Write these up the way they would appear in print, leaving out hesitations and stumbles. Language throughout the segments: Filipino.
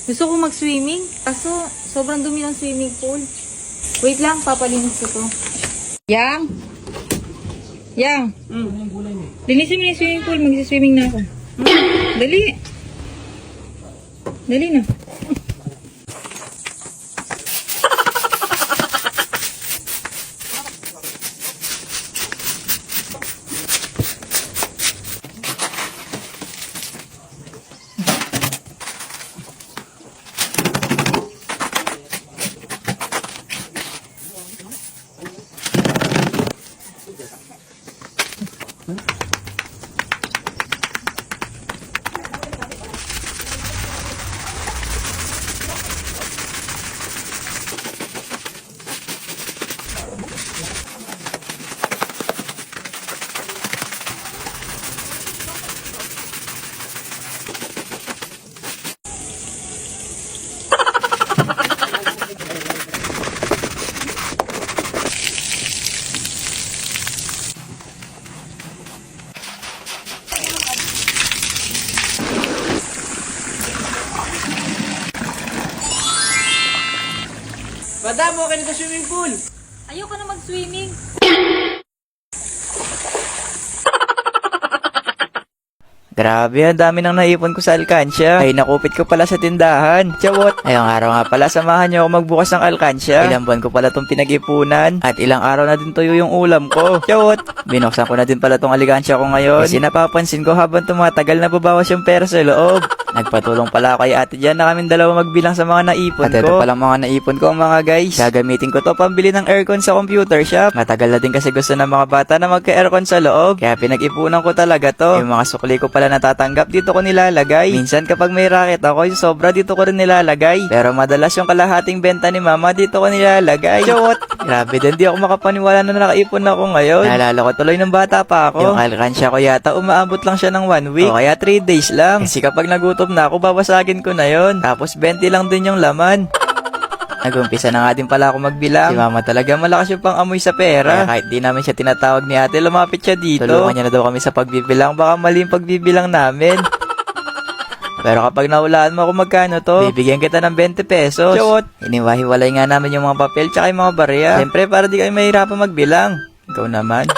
Gusto ko mag-swimming, kaso sobrang dumi ng swimming pool. Wait lang, papalinis ko to. Yang! Yang! Linisin mo na yung swimming pool, mag-swimming na ako. Dali! Dali na. Madam, okay na sa swimming pool. Ayoko na mag-swimming. Grabe, ang dami nang naipon ko sa alkansya. Ay, nakupit ko pala sa tindahan. Chawot! Ngayong araw nga pala, samahan niyo ako magbukas ng alkansya. Ilang buwan ko pala itong pinag-ipunan. At ilang araw na din tuyo yung ulam ko. Chawot! Binuksan ko na din pala itong alkansya ko ngayon. Kasi napapansin ko habang tumatagal na babawas yung pera sa loob. Nagpatulong pala ako kay ate dyan na kaming dalawa magbilang sa mga naipon ko. At ito palang mga naipon ko mga guys. Gagamitin ko to pambili ng aircon sa computer shop. Matagal na din kasi gusto ng mga bata na magka-aircon sa loob. Kaya pinag-ipunan ko talaga to. Yung mga sukli ko pala natatanggap dito ko nilalagay. Minsan kapag may racket ako, yung sobra dito ko rin nilalagay. Pero madalas yung kalahating benta ni mama dito ko nilalagay. Chot! Grabe din, di ako makapaniwala na nakaipon ako ngayon. Naalala ko tuloy ng bata pa ako. Yung alkansya ko yata umaabot lang siya ng 1 week. O kaya 3 days lang. Kasi kapag nagutom na ako, babasagin ko na yon. Tapos 20 lang din yung laman. Nag-umpisa na nga din pala ako magbilang. Si mama talaga malakas yung pang-amoy sa pera. Kaya kahit di namin siya tinatawag ni ate, lumapit siya dito. Tulungan niya na daw kami sa pagbibilang. Baka mali yung pagbibilang namin. Pero kapag nahulaan mo ako magkano to, bibigyan kita ng 20 pesos. Chot! Iniwahiwalay nga namin yung mga papel tsaka yung mga barya. Siyempre para di kayo mahirapan magbilang. Ikaw naman.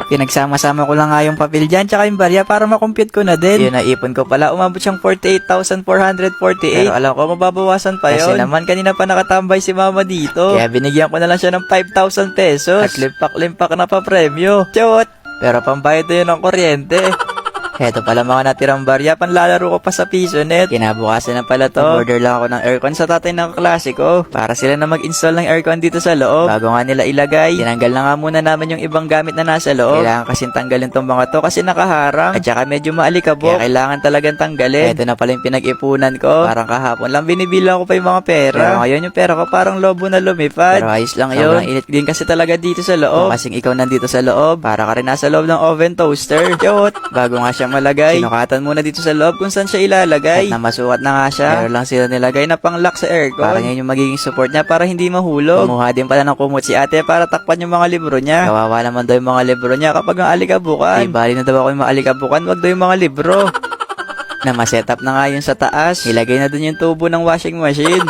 Pinagsama-sama ko lang nga yung papel dyan tsaka yung barya para makompute ko na din. Yun, naipon ko pala, umabot siyang 48,448. Pero alam ko, mababawasan pa yun. Kasi naman, kanina pa nakatambay si mama dito. Kaya binigyan ko na lang siya ng 5,000 pesos. At limpak-limpak na pa premyo. Chot! Pero pambayad na yun ng kuryente. Heto pala mga natirang barya, panlalaro ko pa sa PisoNet. Kinabukasan na pala to. Order lang ako ng aircon sa tatay ng klase ko. Para sila na mag-install ng aircon dito sa loob. Bago nga nila ilagay, tinanggal na nga muna namin yung ibang gamit na nasa loob. Kailangan kasing tanggalin tong mga to kasi nakaharang. At saka medyo maalikabok. Kaya kailangan talagang tanggalin. Heto na pala yung pinag-ipunan ko. Parang kahapon lang binibilang ko pa yung mga pera. Pero ngayon yung pera ko parang lobo na lumipad. Pero ayos lang yun. Sobrang init din kasi talaga dito sa loob. Kasing ikaw nandito sa loob, para ka rin nasa loob ng oven toaster. Cute! Bago nga siya malagay, sinukatan muna dito sa loob kung saan siya ilalagay. At namasukat na nga siya, meron lang sila nilagay na pang-lock sa aircon. Para ngayon yung magiging support niya para hindi mahulog. Kumuha din pala ng kumot si ate para takpan yung mga libro niya. Kawawa naman daw yung mga libro niya kapag ang alikabukan. Ay, bali na daw ako yung mga alikabukan, wag daw yung mga libro. Na ma-setup na nga yun sa taas. Ilagay na dun yung tubo ng washing machine.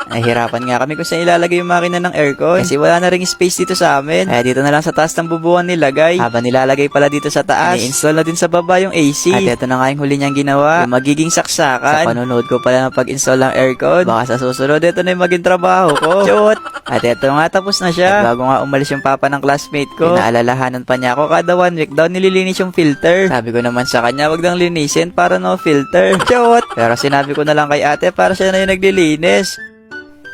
Nahihirapan nga kami kung saan ilalagay yung makina ng aircon. Kasi wala na ring space dito sa amin. Kaya dito na lang sa taas ng bubuan nilagay. Habang nilalagay pala dito sa taas, i-install na din sa baba yung AC. At ito na nga yung huli niyang ginawa. Yung magiging saksakan. Sa panonood ko pala ng pag-install ng aircon. Baka sa susunod, ito na yung maging trabaho ko. Chot! At ito nga, tapos na siya. At bago nga umalis yung papa ng classmate ko, pinaalalahanan pa niya ako kada 1 week daw nililinis yung filter. Sabi ko naman sa kanya, wag nang linisin para no filter. Chot! Pero sinabi ko na lang kay ate para siya na yung naglilinis.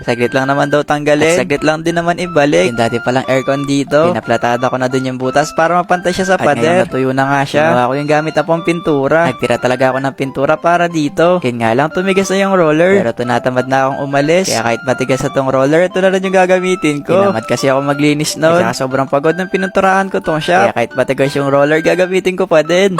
Saglit lang naman daw tanggalin. At saglit lang din naman ibalik. Yung dati palang aircon dito, pinaplatada ko na dun yung butas para mapantay siya sa pader. At ngayon natuyo na nga siya. Ginawa ko yung gamit na pang pintura. Nagtira talaga ako ng pintura para dito. Yun nga lang, tumigas na yung roller. Pero tinatamad na akong umalis. Kaya kahit matigas na tong roller, ito na rin yung gagamitin ko. Tinamad kasi ako maglinis noon. Kasi sobrang pagod ng pinunturahan ko tong shop. Kaya kahit matigas yung roller, gagamitin ko pa din.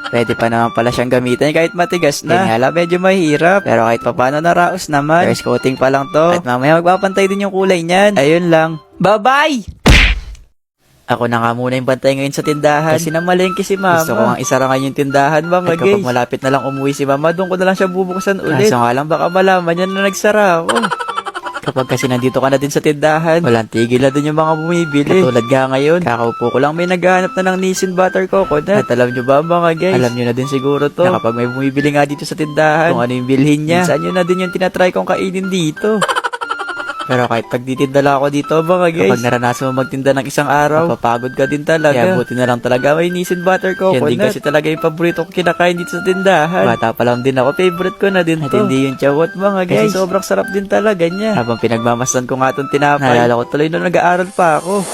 Pwede pa naman pala siyang gamitin kahit matigas na. Kaya nga medyo mahirap. Pero kahit papano naraos naman. First coating pa lang to. At mamaya magpapantay din yung kulay niyan. Ayun lang. Bye-bye! Ako na nga muna yung bantay ngayon sa tindahan. Kasi namalengke si mama. Gusto ko nga isara ngayon yung tindahan, mga guys. Kapag malapit na lang umuwi si mama, doon ko na lang siya bubuksan ulit. Kaso nga lang baka malaman niya na nagsara ako. Kapag kasi nandito ka na din sa tindahan, walang tigil na din yung mga bumibili. Katulad nga ngayon, kakaupo ko lang may naghahanap na ng Nissin Butter Coconut. At alam nyo ba mga guys, alam nyo na din siguro to, na kapag may bumibili nga dito sa tindahan, kung ano yung bilhin niya, minsan nyo na din yung tinatry kong kainin dito. Pero kahit pagtitinda lang ako dito mga guys, kapag naranasan mo magtinda ng isang araw, mapapagod ka din talaga. Kaya buti na lang talaga may Nissin Butter Coconut. Yan din kasi talaga yung paborito ko kinakain dito sa tindahan. Bata pa lang din ako, favorite ko na din to. At hindi yung chawot mga guys, kasi sobrang sarap din talaga niya. Habang pinagmamasdan ko nga itong tinapay, naalala ko tuloy nung nag-aaral pa ako.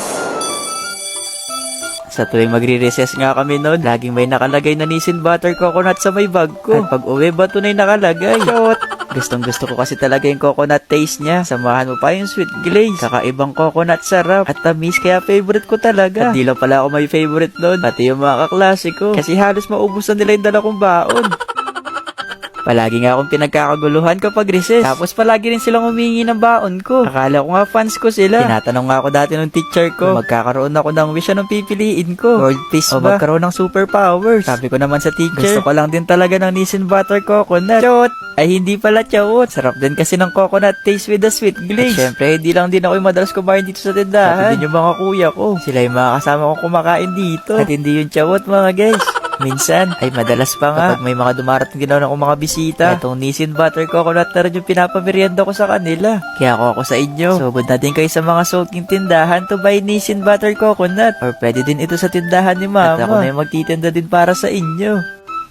Sa tuwing magre-recess nga kami noon, laging may nakalagay na Nissin Butter Coconut sa may bag ko. At pag uwi ba tunay nakalagay? Shot! Gustong gusto ko kasi talaga yung coconut taste niya. Samahan mo pa yung sweet glaze. Kakaibang coconut sarap. At tamis kaya favorite ko talaga. At di lang pala ako may favorite noon. Pati yung mga kaklase ko. Kasi halos maubos na nila yung dala kong baon. Palagi nga akong pinagkakaguluhan kapag recess. Tapos palagi rin silang humingi ng baon ko. Akala ko nga fans ko sila. Tinatanong nga ako dati ng teacher ko, magkakaroon ako ng wish anong pipiliin ko. World peace o ba? Magkaroon ng superpowers. Sabi ko naman sa teacher, gusto ko lang din talaga ng Nissin Butter Coconut. Chot! Ay hindi pala chot. Sarap din kasi ng coconut taste with the sweet glaze. At syempre, hindi lang din ako yung madalas kumain dito sa tindahan. Pati din yung mga kuya ko. Sila yung mga kasama kong kumakain dito. At hindi yung chot mga guys. Minsan, ay madalas pa nga, kapag may mga dumarating din ako mga bisita, itong Nissin Butter Coconut na rin yung pinapamerienda ko sa kanila. Kaya ako sa inyo, subod na din kayo sa mga sulking tindahan to buy Nissin Butter Coconut. Or pwede din ito sa tindahan ni mama. At ako na yung magtitinda din para sa inyo.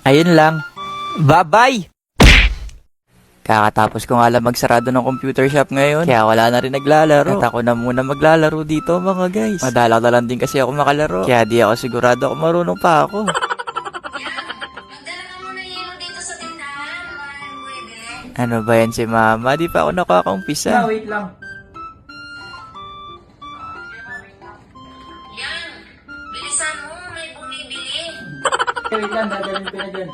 Ayun lang. Bye-bye! Kakatapos ko nga lang magsarado ng computer shop ngayon, kaya wala na rin naglalaro. At ako na muna maglalaro dito mga guys. Madalang na lang din kasi ako makalaro, kaya di ako sigurado kung marunong pa ako. Ano ba yan si mama? Di pa ako nakakaumpisa. Wait lang. Yan! Bilisan mo, may bumibili. Wait lang, dadalhin ko na dyan.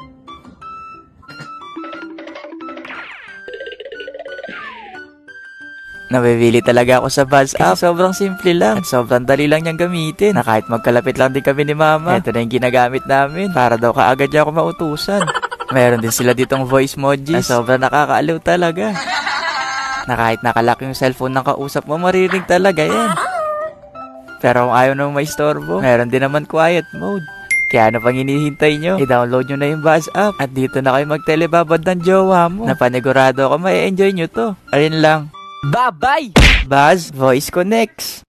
Nabibili talaga ako sa Buzz App. Sobrang simple lang. At sobrang dali lang niyang gamitin. Na kahit magkalapit lang din kami ni mama, ito na yung ginagamit namin. Para daw kaagad niya ako mautusan. Meron din sila ditong voice emojis na sobrang nakakaaliw talaga. Na kahit nakalock yung cellphone ng kausap mo, maririnig talaga yan. Pero kung ayaw nang maistorbo, meron din naman quiet mode. Kaya ano pang hinihintay nyo? I-download nyo na yung Buzz App. At dito na kayo magtelebabad ng jowa mo. Napanigurado ako, may enjoy nyo to. Ayun lang. Bye-bye! Buzz Voice Connects.